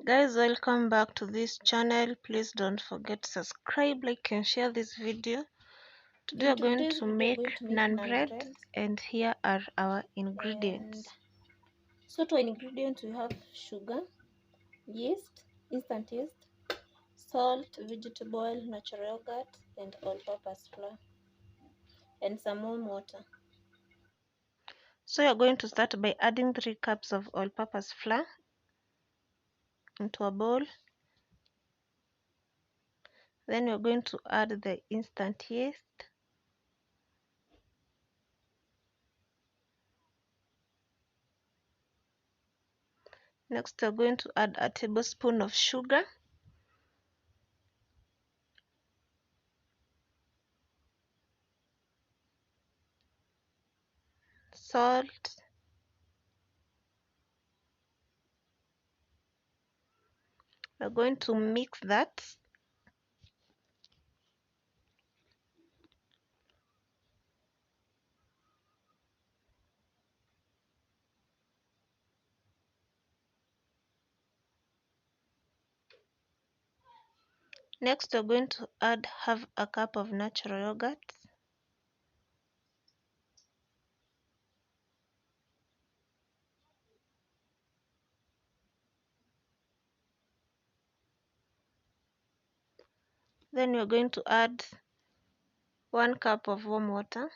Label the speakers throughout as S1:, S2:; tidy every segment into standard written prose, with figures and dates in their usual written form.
S1: Guys, welcome back to this channel. Please don't forget to subscribe, like and share this video. Today
S2: In
S1: we're going
S2: today's
S1: to
S2: video, we're
S1: make
S2: going to make
S1: naan
S2: naan
S1: bread,
S2: bread.
S1: and here are our
S2: And
S1: ingredients.
S2: so to our ingredients, we have sugar, yeast, instant yeast, salt, vegetable oil, natural yogurt, and all-purpose flour, and some warm water.
S1: So you're going to start by adding 3 cups of all-purpose flour into a bowl. Then you're going to add the instant yeast. Next, you're going to add a tablespoon of sugar. Salt. We're going to mix that. Next, we're going to add half a cup of natural yogurt. Then we're going to add 1 cup of warm water.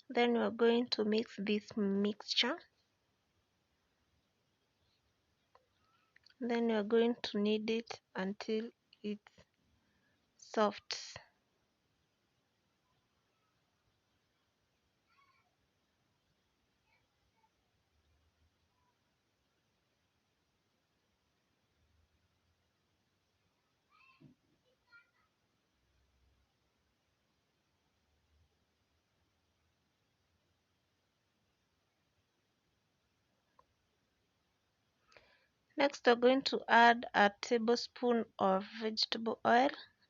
S1: Then we're going to mix this mixture. Then you're going to knead it until it's soft. Next, we're going to add a tablespoon of vegetable oil,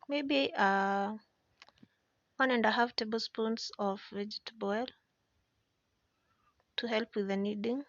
S1: maybe 1.5 tablespoons of vegetable oil to help with the kneading.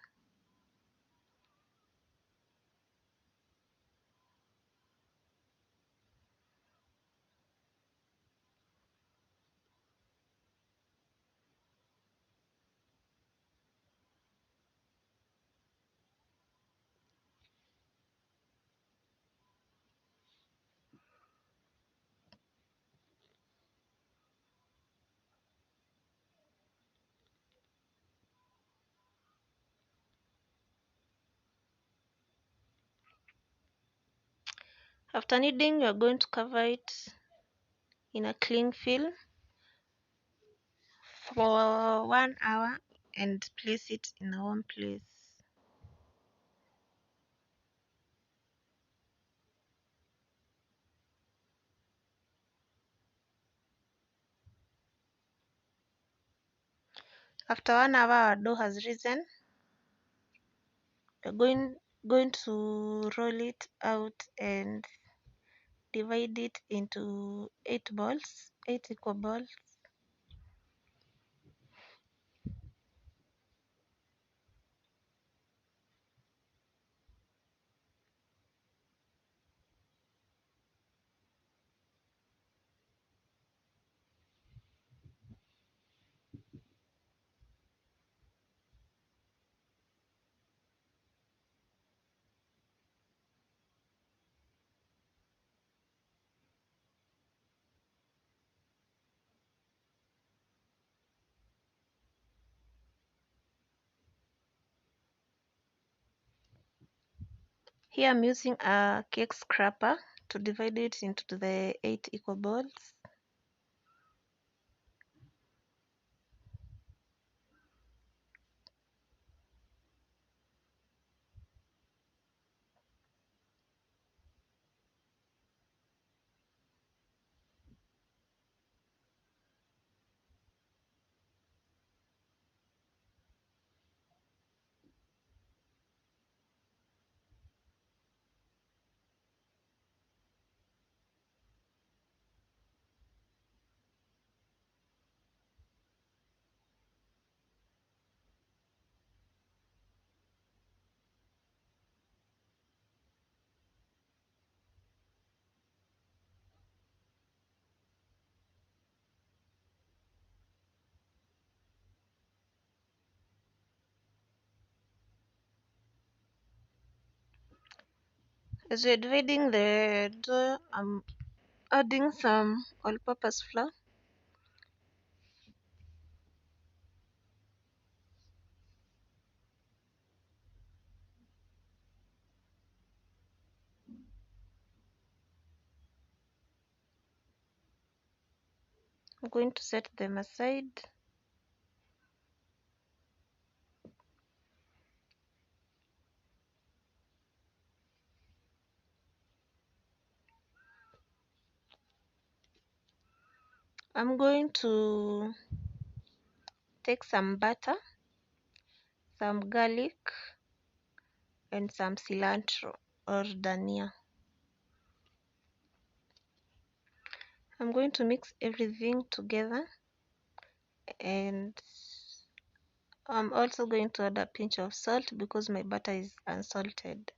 S1: After kneading, you're going to cover it in a cling film for 1 hour and place it in a warm place. After 1 hour, our dough has risen. We're going to roll it out and divide it into 8 equal balls. Here I'm using a cake scraper to divide it into the 8 equal balls. As we're dividing the dough, I'm adding some all-purpose flour. I'm going to set them aside. I'm going to take some butter, some garlic, and some cilantro or dania. I'm going to mix everything together, and I'm also going to add a pinch of salt because my butter is unsalted.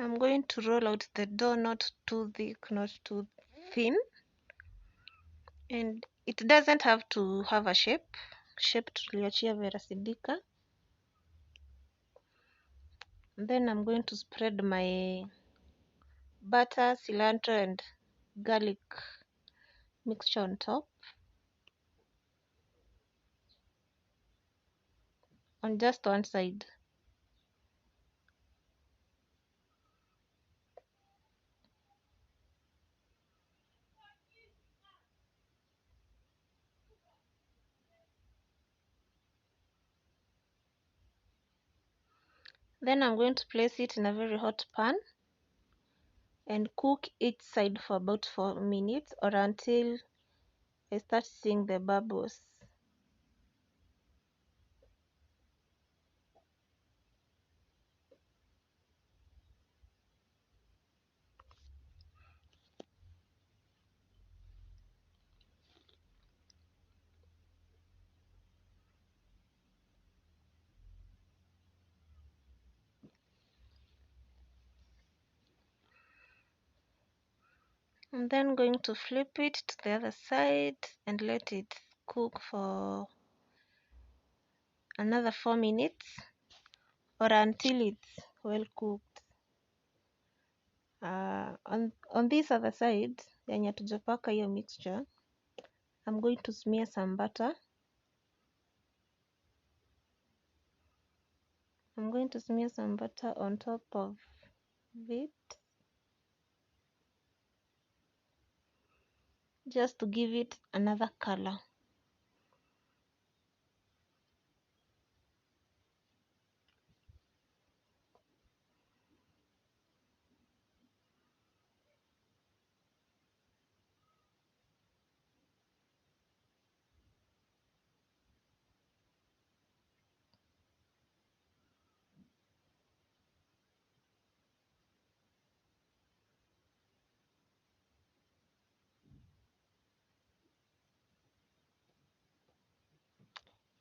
S1: I'm going to roll out the dough, not too thick, not too thin, and it doesn't have to have a shape. Shape tuliachia verasidika. Then I'm going to spread my butter, cilantro, and garlic mixture on top, on just one side. Then I'm going to place it in a very hot pan and cook each side for about 4 minutes or until I start seeing the bubbles. I'm then going to flip it to the other side and let it cook for another 4 minutes or until it's well cooked. On this other side yenye hatujapaka hiyo mixture, I'm going to smear some butter. I'm going to smear some butter on top of it just to give it another color.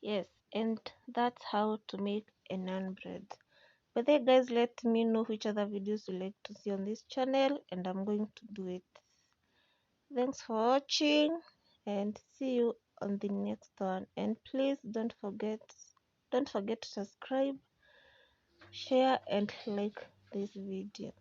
S1: Yes, and that's how to make a naan bread. But then guys, let me know which other videos you like to see on this channel and I'm going to do it. Thanks for watching and see you on the next one. And please don't forget to subscribe, share and like this video.